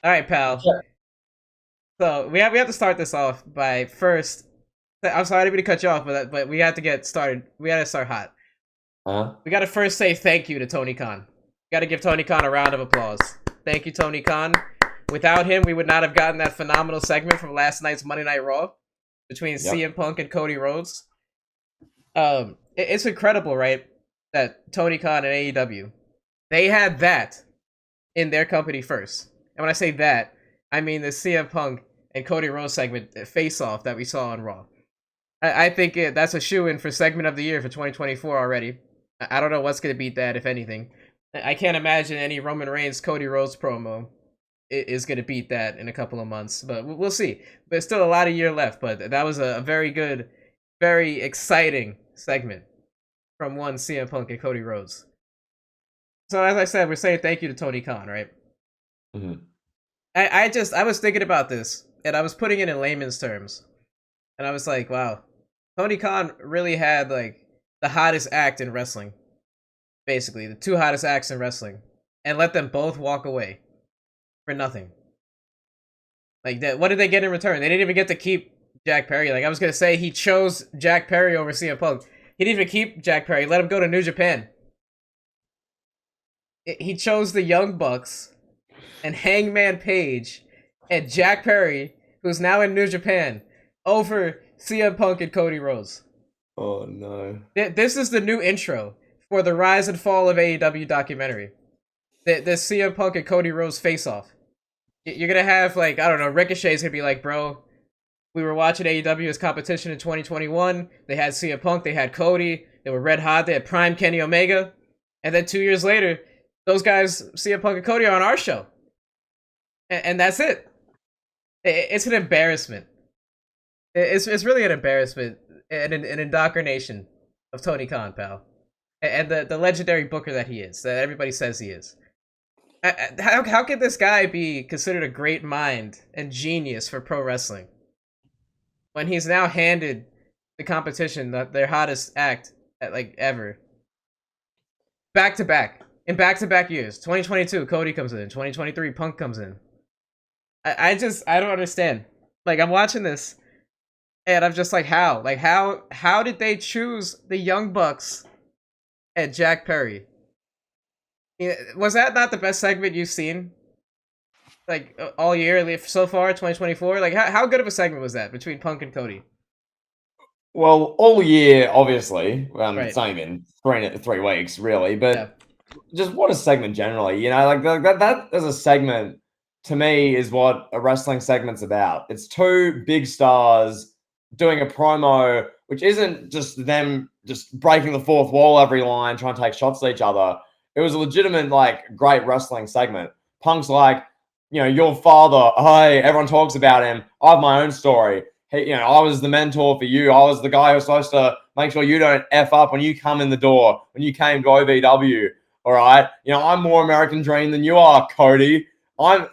All right, pal. Yeah. So we have to start this off by first. I'm sorry I didn't mean to cut you off, but we have to get started. We got to start hot. Huh? We got to first say thank you to Tony Khan. Got to give Tony Khan a round of applause. Thank you, Tony Khan. Without him, we would not have gotten that phenomenal segment from last night's Monday Night Raw between Yep. CM Punk and Cody Rhodes. It's incredible, right? That Tony Khan and AEW, they had that in their company first. And when I say that, I mean the CM Punk and Cody Rhodes segment face off that we saw on Raw. I think that's a shoe in for segment of the year for 2024 already. I don't know what's going to beat that, if anything. I can't imagine any Roman Reigns Cody Rhodes promo is going to beat that in a couple of months, but we'll see. There's still a lot of year left, but that was a very good, very exciting segment from one CM Punk and Cody Rhodes. So as I said, we're saying thank you to Tony Khan, right? hmm I was thinking about this and I was putting it in layman's terms, and I was like, wow, Tony Khan really had like the hottest act in wrestling, basically the two hottest acts in wrestling, and let them both walk away for nothing. Like that, what did they get in return? They didn't even get to keep Jack Perry. Like I was gonna say, he chose Jack Perry over CM Punk. He didn't even keep Jack Perry. Let him go to New Japan. He chose the Young Bucks and Hangman Page and Jack Perry, who's now in New Japan, over CM Punk and Cody Rhodes. Oh no. This is the new intro for the rise and fall of AEW documentary. The CM Punk and Cody Rhodes face off. You're gonna have like, I don't know, Ricochet's gonna be like, bro, we were watching AEW as competition in 2021. They had CM Punk, they had Cody, they were red hot, they had Prime Kenny Omega, and then 2 years later, those guys, CM Punk and Cody, are on our show, and that's it. It's an embarrassment. It's really an embarrassment and an indoctrination of Tony Khan, pal, and the legendary booker that he is, that everybody says he is. How could this guy be considered a great mind and genius for pro wrestling when he's now handed the competition their hottest act like ever, back to back, in back to back years? 2022 Cody comes in, 2023 Punk comes in. I don't understand. Like I'm watching this and I'm just like, how did they choose the Young Bucks and Jack Perry? Yeah, was that not the best segment you've seen like all year so far, 2024? Like how good of a segment was that between Punk and Cody? Well, all year, obviously. It's Right. only been 3 weeks, really. Yeah. But just what a segment generally. Like that as a segment to me is what a wrestling segment's about. It's two big stars doing a promo, which isn't just them just breaking the fourth wall every line, trying to take shots at each other. It was a legitimate, like, great wrestling segment. Punk's like, your father, hey, everyone talks about him. I have my own story. Hey, I was the mentor for you. I was the guy who's supposed to make sure you don't F up when you come in the door, when you came to OVW. All right. I'm more American Dream than you are, Cody. I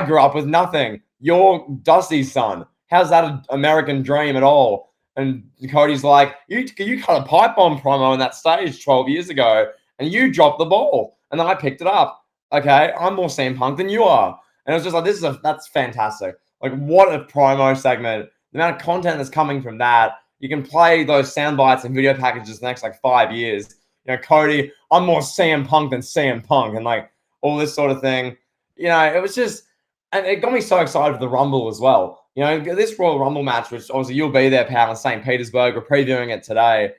grew up with nothing. You're Dusty's son. How's that an American dream at all? And Cody's like, you cut a pipe bomb promo on that stage 12 years ago, and you dropped the ball, and then I picked it up. Okay, I'm more CM Punk than you are, and it was just like, that's fantastic. Like, what a promo segment! The amount of content that's coming from that. You can play those sound bites and video packages the next like 5 years. Cody, I'm more CM Punk than CM Punk, and like all this sort of thing. It was just, and it got me so excited for the Rumble as well. This Royal Rumble match, which obviously you'll be there, pal, in St. Petersburg. We're previewing it today.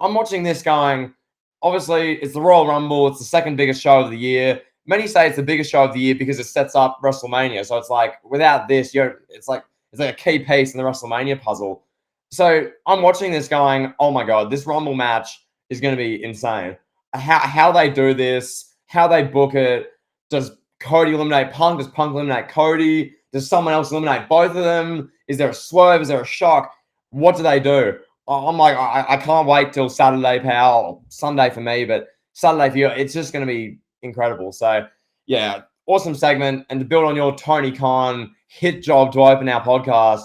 I'm watching this going, obviously, it's the Royal Rumble. It's the second biggest show of the year. Many say it's the biggest show of the year because it sets up WrestleMania. So it's like, without this, it's like a key piece in the WrestleMania puzzle. So I'm watching this going, oh my God, this Rumble match is going to be insane. How they do this, how they book it. Does Cody eliminate Punk? Does Punk eliminate Cody? Does someone else eliminate both of them? Is there a swerve? Is there a shock? What do they do? I'm like, I can't wait till Saturday, pal. Sunday for me, but Saturday for you. It's just going to be incredible. So, yeah, awesome segment. And to build on your Tony Khan hit job to open our podcast,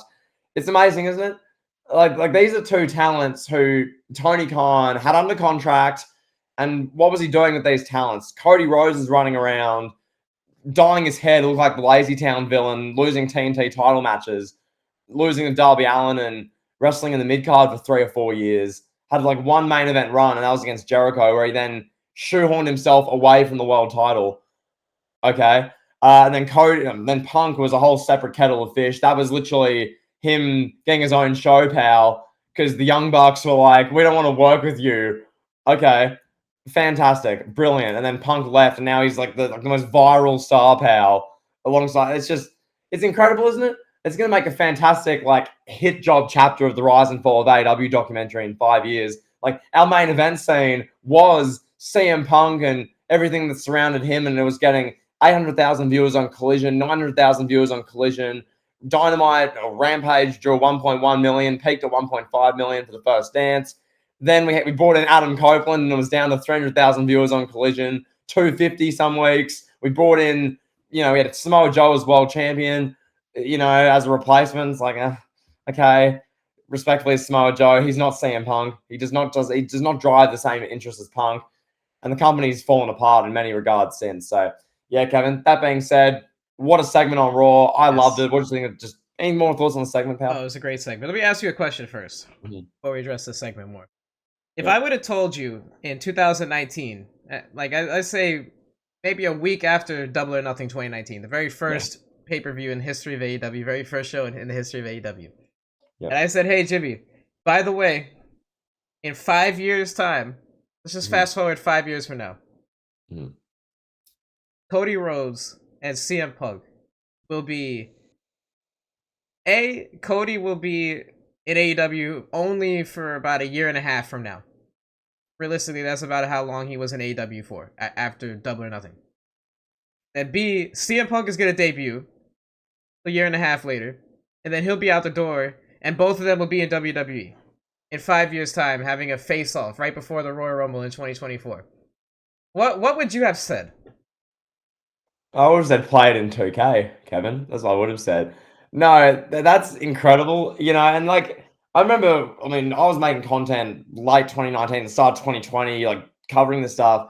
it's amazing, isn't it? Like these are two talents who Tony Khan had under contract. And what was he doing with these talents? Cody Rhodes is running around dyeing his hair to look like the Lazy Town villain, losing TNT title matches, losing to Darby Allin, and wrestling in the mid card for 3 or 4 years. Had like one main event run, and that was against Jericho, where he then shoehorned himself away from the world title. Okay. And then Cody, then Punk was a whole separate kettle of fish. That was literally him getting his own show, pal, because the Young Bucks were like, we don't want to work with you. Okay. Fantastic. Brilliant. And then Punk left, and now he's like the most viral star, pal, alongside. It's incredible, isn't it? It's going to make a fantastic, like, hit job chapter of the rise and fall of AEW documentary in 5 years. Like, our main event scene was CM Punk and everything that surrounded him, and it was getting 800,000 viewers on Collision, 900,000 viewers on Collision. Dynamite or Rampage drew 1.1 million, peaked at 1.5 million for the first dance. Then we brought in Adam Copeland, and it was down to 300,000 viewers on Collision, 250 some weeks. We brought in, we had Samoa Joe as world champion, as a replacement. It's like, okay, respectfully, Samoa Joe, he's not CM Punk. He does not drive the same interest as Punk, and the company's fallen apart in many regards since. So, yeah, Kevin. That being said, what a segment on Raw. I loved it. What do you think? Just any more thoughts on the segment, pal? Oh, it was a great segment. Let me ask you a question first before we address this segment more. If Yeah. I would have told you in 2019, like I say, maybe a week after Double or Nothing 2019, the very first pay-per-view in the history of AEW, very first show in the history of AEW, and I said, hey, Jimmy, by the way, in 5 years' time, let's just fast forward 5 years from now, Cody Rhodes and CM Punk will be Cody will be in AEW only for about a year and a half from now. Realistically, that's about how long he was in AEW for after Double or Nothing. And B, CM Punk is going to debut a year and a half later, and then he'll be out the door, and both of them will be in WWE in 5 years' time, having a face-off right before the Royal Rumble in 2024. What would you have said? I would have said play it in 2K, Kevin. That's what I would have said. No, that's incredible, and like, I remember, I was making content late 2019, start 2020, like covering the stuff.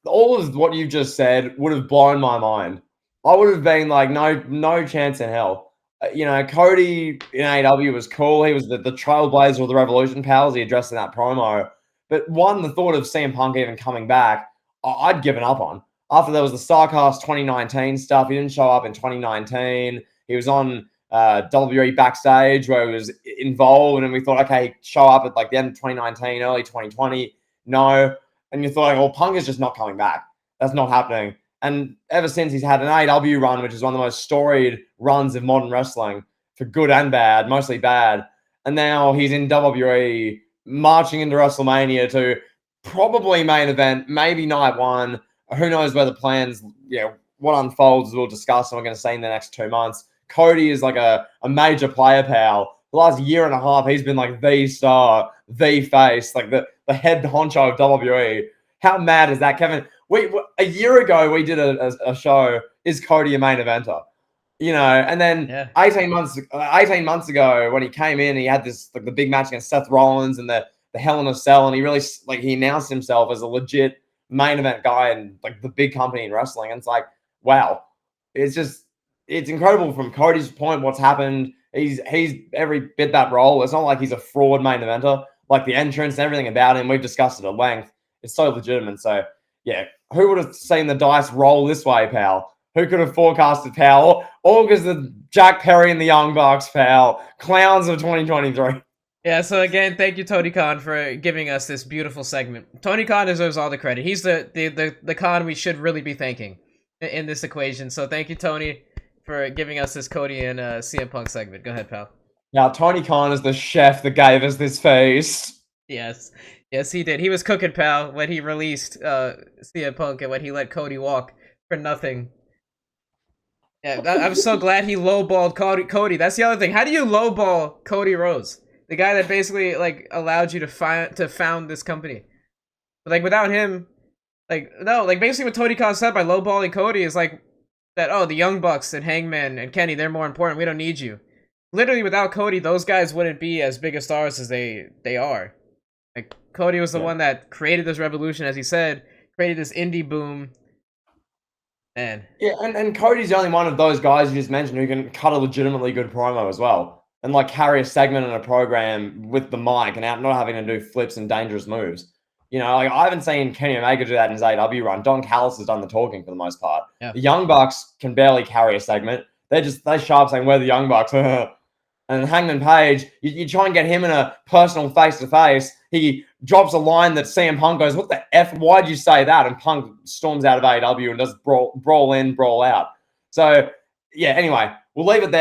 All of what you just said would have blown my mind. I would have been like, no chance in hell. Cody in AEW was cool. He was the trailblazer of the Revolution Pals. He addressed in that promo. But the thought of CM Punk even coming back, I'd given up on. After there was the StarCast 2019 stuff, he didn't show up in 2019. He was on WWE Backstage where he was involved, and we thought, okay, show up at like the end of 2019, early 2020. No. And you thought, well, Punk is just not coming back. That's not happening. And ever since, he's had an AEW run, which is one of the most storied runs of modern wrestling, for good and bad, mostly bad. And now he's in WWE, marching into WrestleMania to probably main event, maybe night one. Who knows where the plans, what unfolds, we'll discuss, and we're going to see in the next 2 months. Cody is like a major player, pal. The last year and a half, he's been like the star, the face, like the head honcho of WWE. How mad is that, Kevin? A year ago, we did a show, is Cody a main eventer? And then 18 months ago, when he came in, he had this, like, the big match against Seth Rollins and the Hell in a Cell, and he really, like, he announced himself as a legit main event guy and like the big company in wrestling. And it's like, wow, it's incredible from Cody's point. What's happened? He's every bit that role. It's not like he's a fraud main eventer. Like the entrance and everything about him, we've discussed it at length. It's so legitimate. So yeah, who would have seen the dice roll this way, pal? Who could have forecasted, pal? All because of Jack Perry and the Young Bucks, pal. Clowns of 2023. Yeah, so again, thank you, Tony Khan, for giving us this beautiful segment. Tony Khan deserves all the credit. He's the Khan we should really be thanking in this equation. So thank you, Tony, for giving us this Cody and CM Punk segment. Go ahead, pal. Now, Tony Khan is the chef that gave us this face. Yes, he did. He was cooking, pal, when he released CM Punk and when he let Cody walk for nothing. Yeah, I'm so glad he lowballed Cody. That's the other thing. How do you lowball Cody Rhodes? The guy that basically, like, allowed you to found this company. But, like, without him, like, no, like, basically what Tony Khan said by lowballing Cody is, like, that, oh, the Young Bucks and Hangman and Kenny, they're more important. We don't need you. Literally, without Cody, those guys wouldn't be as big of stars as they are. Like, Cody was the one that created this revolution, as he said, created this indie boom. Man. Yeah, and Cody's the only one of those guys you just mentioned who can cut a legitimately good promo as well. And like carry a segment in a program with the mic and out not having to do flips and dangerous moves. You know, like I haven't seen Kenny Omega do that in his AEW run. Don Callis has done the talking for the most part. Yeah. The Young Bucks can barely carry a segment. They sharp saying we're the Young Bucks. And Hangman Page, you try and get him in a personal face-to-face. He drops a line that CM Punk goes, "What the F? Why'd you say that?" And Punk storms out of AEW and does brawl in, brawl out. So, yeah, anyway, we'll leave it there.